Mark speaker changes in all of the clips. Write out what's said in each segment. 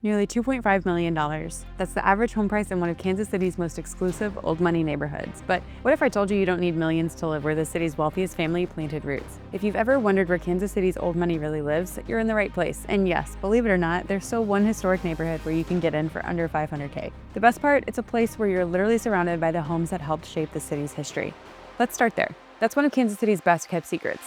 Speaker 1: Nearly $2.5 million. That's the average home price in one of Kansas City's most exclusive old money neighborhoods. But what if I told you don't need millions to live where the city's wealthiest family planted roots? If you've ever wondered where Kansas City's old money really lives, you're in the right place. And yes, believe it or not, there's still one historic neighborhood where you can get in for under $500K. The best part, it's a place where you're literally surrounded by the homes that helped shape the city's history. Let's start there. That's one of Kansas City's best kept secrets.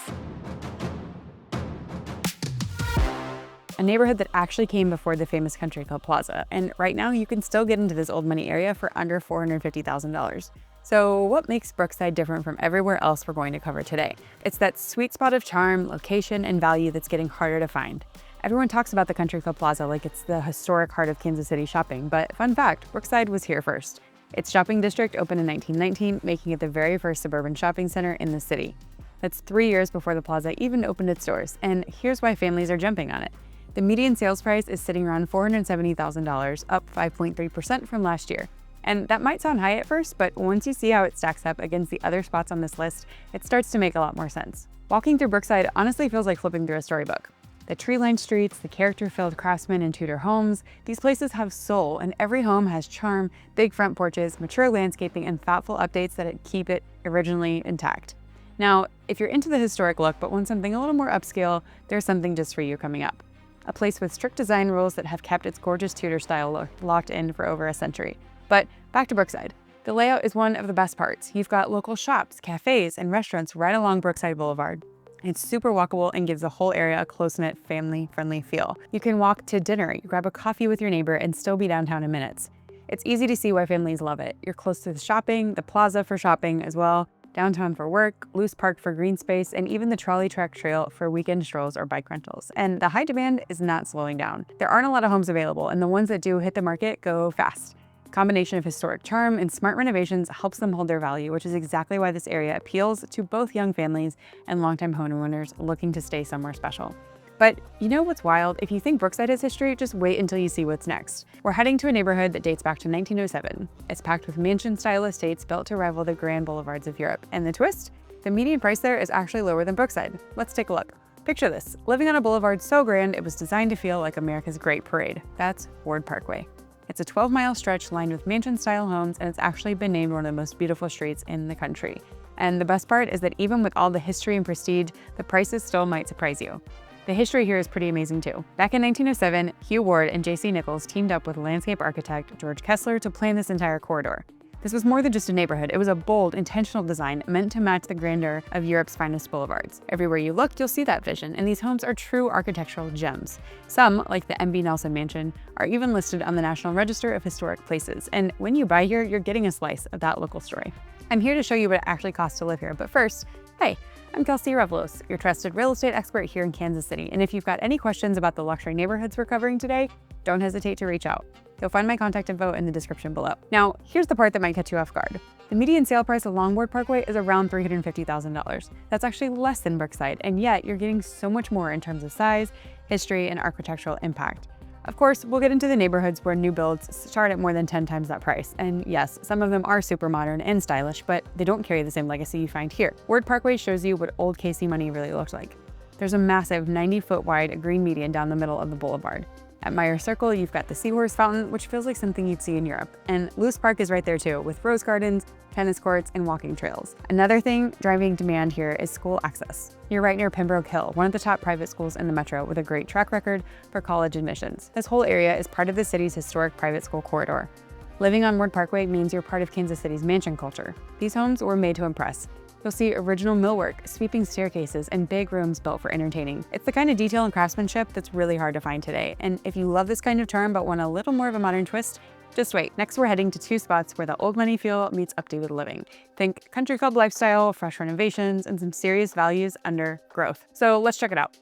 Speaker 1: A neighborhood that actually came before the famous country club Plaza. And right now you can still get into this old money area for under $450,000. So what makes Brookside different from everywhere else we're going to cover today? It's that sweet spot of charm, location, and value that's getting harder to find. Everyone talks about the Country Club Plaza like it's the historic heart of Kansas City shopping, but fun fact, Brookside was here first. Its shopping district opened in 1919, making it the very first suburban shopping center in the city. That's 3 years before the Plaza even opened its doors, and here's why families are jumping on it. The median sales price is sitting around $470,000, up 5.3% from last year. And that might sound high at first, but once you see how it stacks up against the other spots on this list, it starts to make a lot more sense. Walking through Brookside honestly feels like flipping through a storybook. The tree-lined streets, the character-filled craftsman and Tudor homes, these places have soul, and every home has charm, big front porches, mature landscaping, and thoughtful updates that keep it originally intact. Now, if you're into the historic look but want something a little more upscale, there's something just for you coming up. A place with strict design rules that have kept its gorgeous Tudor style look locked in for over a century. But back to Brookside. The layout is one of the best parts. You've got local shops, cafes, and restaurants right along Brookside Boulevard. It's super walkable and gives the whole area a close-knit, family-friendly feel. You can walk to dinner, you grab a coffee with your neighbor, and still be downtown in minutes. It's easy to see why families love it. You're close to the shopping, the plaza for shopping as well, downtown for work, loose park for green space, and even the trolley track trail for weekend strolls or bike rentals. And the high demand is not slowing down. There aren't a lot of homes available, and the ones that do hit the market go fast. A combination of historic charm and smart renovations helps them hold their value, which is exactly why this area appeals to both young families and longtime homeowners looking to stay somewhere special. But you know what's wild? If you think Brookside has history, just wait until you see what's next. We're heading to a neighborhood that dates back to 1907. It's packed with mansion-style estates built to rival the grand boulevards of Europe. And the twist? The median price there is actually lower than Brookside. Let's take a look. Picture this, living on a boulevard so grand it was designed to feel like America's Great Parade. That's Ward Parkway. It's a 12-mile stretch lined with mansion-style homes, and it's actually been named one of the most beautiful streets in the country. And the best part is that even with all the history and prestige, the prices still might surprise you. The history here is pretty amazing too. Back in 1907, Hugh Ward and J.C. Nichols teamed up with landscape architect George Kessler to plan this entire corridor. This was more than just a neighborhood, it was a bold, intentional design meant to match the grandeur of Europe's finest boulevards. Everywhere you look, you'll see that vision, and these homes are true architectural gems. Some, like the M.B. Nelson Mansion, are even listed on the National Register of Historic Places, and when you buy here, you're getting a slice of that local story. I'm here to show you what it actually costs to live here, but first, hey, I'm Kelsea, your trusted real estate expert here in Kansas City, and if you've got any questions about the luxury neighborhoods we're covering today, don't hesitate to reach out. You'll find my contact info in the description below. Now, here's the part that might catch you off guard. The median sale price along Ward Parkway is around $350,000. That's actually less than Brookside, and yet you're getting so much more in terms of size, history, and architectural impact. Of course, we'll get into the neighborhoods where new builds start at more than 10 times that price. And yes, some of them are super modern and stylish, but they don't carry the same legacy you find here. Ward Parkway shows you what old KC money really looked like. There's a massive 90-foot wide green median down the middle of the boulevard. At Meyer Circle, you've got the Seahorse Fountain, which feels like something you'd see in Europe. And Loose Park is right there too, with rose gardens, tennis courts, and walking trails. Another thing driving demand here is school access. You're right near Pembroke Hill, one of the top private schools in the metro with a great track record for college admissions. This whole area is part of the city's historic private school corridor. Living on Ward Parkway means you're part of Kansas City's mansion culture. These homes were made to impress. You'll see original millwork, sweeping staircases, and big rooms built for entertaining. It's the kind of detail and craftsmanship that's really hard to find today. And if you love this kind of charm but want a little more of a modern twist, just wait. Next, we're heading to two spots where the old money feel meets updated living. Think country club lifestyle, fresh renovations, and some serious values under growth. So let's check it out.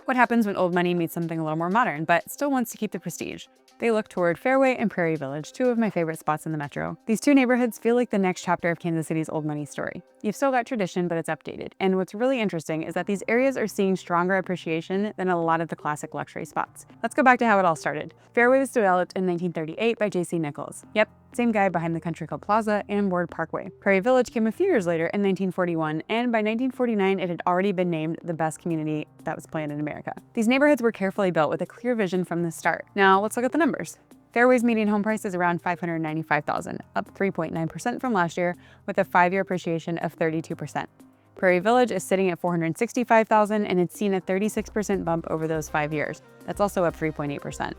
Speaker 1: What happens when old money meets something a little more modern, but still wants to keep the prestige? They look toward Fairway and Prairie Village, two of my favorite spots in the metro. These two neighborhoods feel like the next chapter of Kansas City's old money story. You've still got tradition, but it's updated. And what's really interesting is that these areas are seeing stronger appreciation than a lot of the classic luxury spots. Let's go back to how it all started. Fairway was developed in 1938 by J.C. Nichols. Yep, Same guy behind the country club Plaza and Ward Parkway. Prairie Village came a few years later in 1941, and by 1949 it had already been named the best community that was planned in America. These neighborhoods were carefully built with a clear vision from the start. Now let's look at the numbers. Fairway's median home price is around $595,000, up 3.9% from last year, with a 5-year appreciation of 32%. Prairie Village is sitting at $465,000, and it's seen a 36% bump over those 5 years. That's also up 3.8%.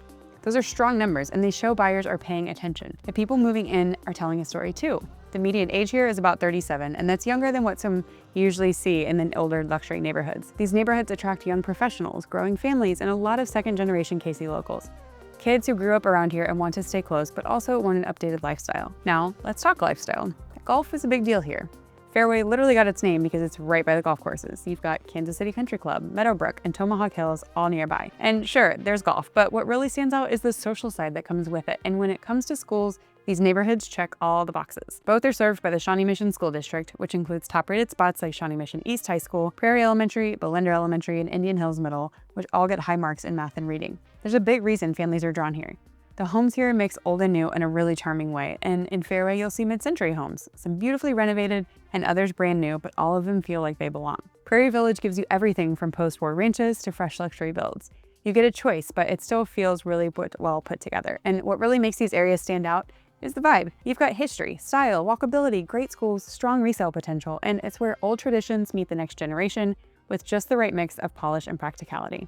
Speaker 1: Those are strong numbers, and they show buyers are paying attention. The people moving in are telling a story too. The median age here is about 37, and that's younger than what some usually see in the older luxury neighborhoods. These neighborhoods attract young professionals, growing families, and a lot of second-generation Kelsea locals. Kids who grew up around here and want to stay close, but also want an updated lifestyle. Now, let's talk lifestyle. Golf is a big deal here. Fairway literally got its name because it's right by the golf courses. You've got Kansas City Country Club, Meadowbrook, and Tomahawk Hills all nearby. And sure, there's golf, but what really stands out is the social side that comes with it. And when it comes to schools, these neighborhoods check all the boxes. Both are served by the Shawnee Mission School District, which includes top-rated spots like Shawnee Mission East High School, Prairie Elementary, Belinder Elementary, and Indian Hills Middle, which all get high marks in math and reading. There's a big reason families are drawn here. The homes here mix old and new in a really charming way, and in Fairway you'll see mid-century homes, some beautifully renovated and others brand new, but all of them feel like they belong. Prairie Village gives you everything from post-war ranches to fresh luxury builds. You get a choice, but it still feels really well put together. And what really makes these areas stand out is the vibe. You've got history, style, walkability, great schools, strong resale potential, and it's where old traditions meet the next generation with just the right mix of polish and practicality.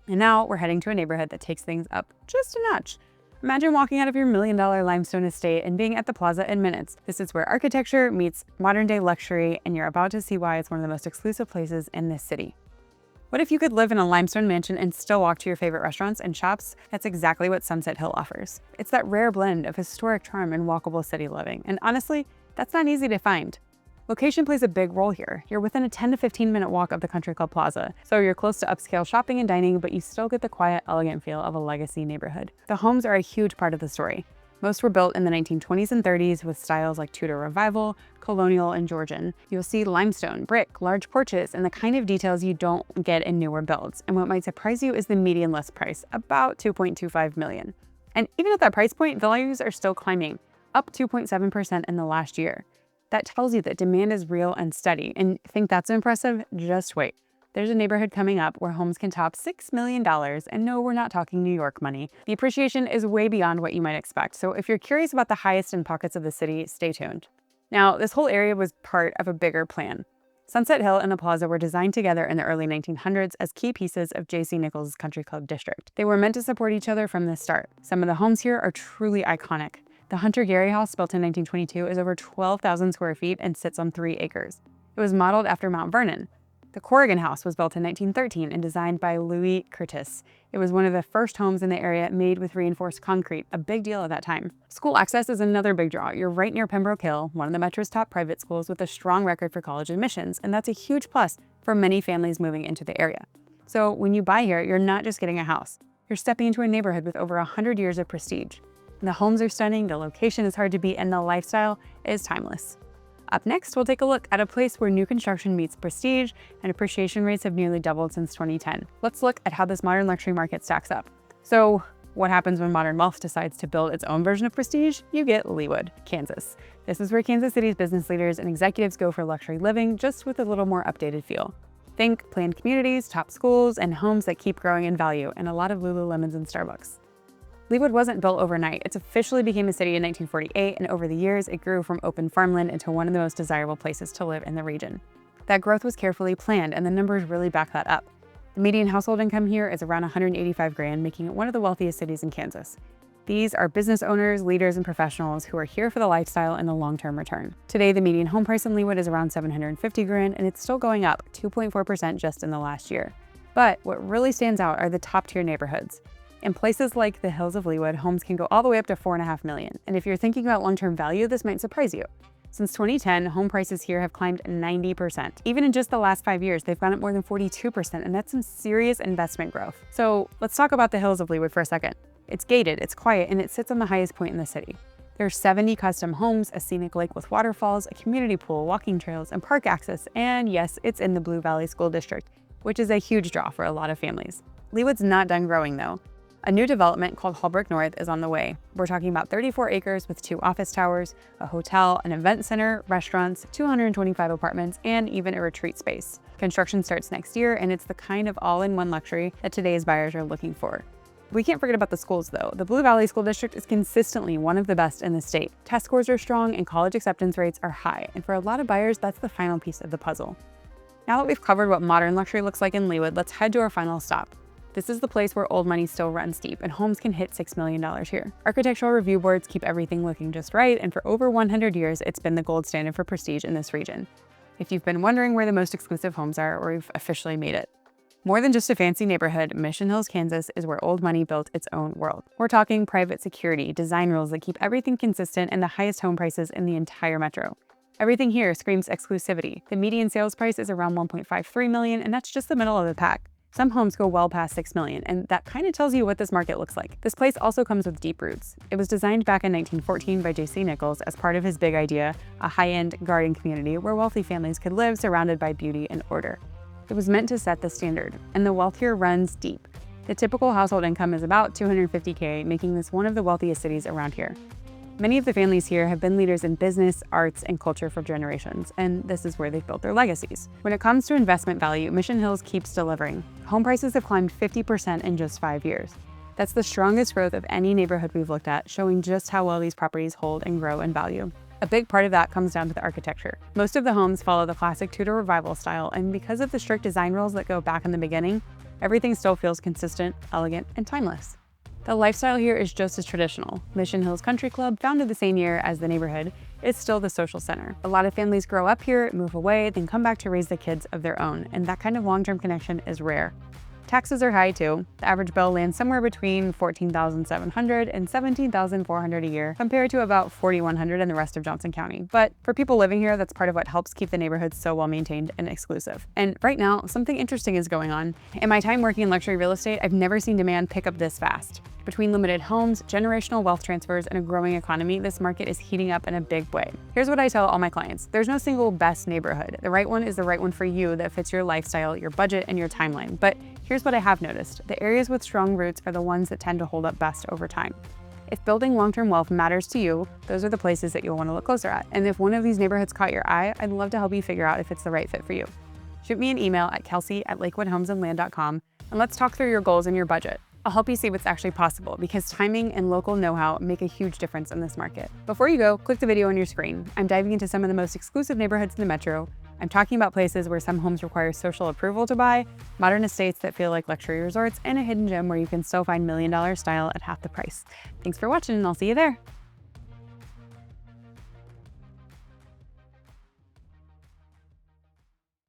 Speaker 1: And now we're heading to a neighborhood that takes things up just a notch. Imagine walking out of your $1 million limestone estate and being at the Plaza in minutes. This is where architecture meets modern-day luxury, and you're about to see why it's one of the most exclusive places in this city. What if you could live in a limestone mansion and still walk to your favorite restaurants and shops? That's exactly what Sunset Hill offers. It's that rare blend of historic charm and walkable city living, and honestly, that's not easy to find. Location plays a big role here. You're within a 10 to 15 minute walk of the Country Club Plaza, so you're close to upscale shopping and dining, but you still get the quiet, elegant feel of a legacy neighborhood. The homes are a huge part of the story. Most were built in the 1920s and 30s with styles like Tudor Revival, Colonial, and Georgian. You'll see limestone, brick, large porches, and the kind of details you don't get in newer builds. And what might surprise you is the median list price, about $2.25 million. And even at that price point, values are still climbing, up 2.7% in the last year. That tells you that demand is real and steady. And think that's impressive? Just wait. There's a neighborhood coming up where homes can top $6 million. And no, we're not talking New York money. The appreciation is way beyond what you might expect. So if you're curious about the highest end pockets of the city, stay tuned. Now, this whole area was part of a bigger plan. Sunset Hill and the Plaza were designed together in the early 1900s as key pieces of J.C. Nichols' Country Club District. They were meant to support each other from the start. Some of the homes here are truly iconic. The Hunter Gary House, built in 1922, is over 12,000 square feet and sits on 3 acres. It was modeled after Mount Vernon. The Corrigan House was built in 1913 and designed by Louis Curtis. It was one of the first homes in the area made with reinforced concrete, a big deal at that time. School access is another big draw. You're right near Pembroke Hill, one of the Metro's top private schools with a strong record for college admissions, and that's a huge plus for many families moving into the area. So when you buy here, you're not just getting a house. You're stepping into a neighborhood with over 100 years of prestige. The homes are stunning, the location is hard to beat, and the lifestyle is timeless. Up next, we'll take a look at a place where new construction meets prestige and appreciation rates have nearly doubled since 2010. Let's look at how this modern luxury market stacks up. So, what happens when modern wealth decides to build its own version of prestige? You get Leawood, Kansas. This is where Kansas City's business leaders and executives go for luxury living, just with a little more updated feel. Think planned communities, top schools, and homes that keep growing in value, and a lot of Lululemons and Starbucks. Leawood wasn't built overnight. It officially became a city in 1948, and over the years, it grew from open farmland into one of the most desirable places to live in the region. That growth was carefully planned, and the numbers really back that up. The median household income here is around $185,000, making it one of the wealthiest cities in Kansas. These are business owners, leaders, and professionals who are here for the lifestyle and the long-term return. Today, the median home price in Leawood is around $750,000, and it's still going up 2.4% just in the last year. But what really stands out are the top-tier neighborhoods. In places like the Hills of Leawood, homes can go all the way up to $4.5 million. And if you're thinking about long-term value, this might surprise you. Since 2010, home prices here have climbed 90%. Even in just the last 5 years, they've gone up more than 42%, and that's some serious investment growth. So let's talk about the Hills of Leawood for a second. It's gated, it's quiet, and it sits on the highest point in the city. There are 70 custom homes, a scenic lake with waterfalls, a community pool, walking trails, and park access, and yes, it's in the Blue Valley School District, which is a huge draw for a lot of families. Leawood's not done growing though. A new development called Holbrook North is on the way. We're talking about 34 acres with 2 office towers, a hotel, an event center, restaurants, 225 apartments, and even a retreat space. Construction starts next year, and it's the kind of all-in-one luxury that today's buyers are looking for. We can't forget about the schools, though. The Blue Valley School District is consistently one of the best in the state. Test scores are strong and college acceptance rates are high, and for a lot of buyers, that's the final piece of the puzzle. Now that we've covered what modern luxury looks like in Leawood, let's head to our final stop. This is the place where old money still runs deep, and homes can hit $6 million here. Architectural review boards keep everything looking just right, and for over 100 years, it's been the gold standard for prestige in this region. If you've been wondering where the most exclusive homes are, we've officially made it. More than just a fancy neighborhood, Mission Hills, Kansas is where old money built its own world. We're talking private security, design rules that keep everything consistent, and the highest home prices in the entire metro. Everything here screams exclusivity. The median sales price is around $1.53 million, and that's just the middle of the pack. Some homes go well past $6 million, and that kind of tells you what this market looks like. This place also comes with deep roots. It was designed back in 1914 by J.C. Nichols as part of his big idea, a high-end garden community where wealthy families could live surrounded by beauty and order. It was meant to set the standard, and the wealth here runs deep. The typical household income is about $250K, making this one of the wealthiest cities around here. Many of the families here have been leaders in business, arts, and culture for generations, and this is where they've built their legacies. When it comes to investment value, Mission Hills keeps delivering. Home prices have climbed 50% in just 5 years. That's the strongest growth of any neighborhood we've looked at, showing just how well these properties hold and grow in value. A big part of that comes down to the architecture. Most of the homes follow the classic Tudor revival style, and because of the strict design rules that go back in the beginning, everything still feels consistent, elegant, and timeless. The lifestyle here is just as traditional. Mission Hills Country Club, founded the same year as the neighborhood, is still the social center. A lot of families grow up here, move away, then come back to raise the kids of their own, and that kind of long-term connection is rare. Taxes are high too. The average bill lands somewhere between $14,700 and $17,400 a year, compared to about $4,100 in the rest of Johnson County. But for people living here, that's part of what helps keep the neighborhood so well maintained and exclusive. And right now, something interesting is going on. In my time working in luxury real estate, I've never seen demand pick up this fast. Between limited homes, generational wealth transfers, and a growing economy, this market is heating up in a big way. Here's what I tell all my clients. There's no single best neighborhood. The right one is the right one for you that fits your lifestyle, your budget, and your timeline. But here's what I have noticed. The areas with strong roots are the ones that tend to hold up best over time. If building long-term wealth matters to you, those are the places that you'll want to look closer at. And if one of these neighborhoods caught your eye, I'd love to help you figure out if it's the right fit for you. Shoot me an email at kelsey@lakewoodhomesandland.com, and let's talk through your goals and your budget. I'll help you see what's actually possible, because timing and local know-how make a huge difference in this market. Before you go, click the video on your screen. I'm diving into some of the most exclusive neighborhoods in the metro. I'm talking about places where some homes require social approval to buy, modern estates that feel like luxury resorts, and a hidden gem where you can still find million-dollar style at half the price. Thanks for watching, and I'll see you there.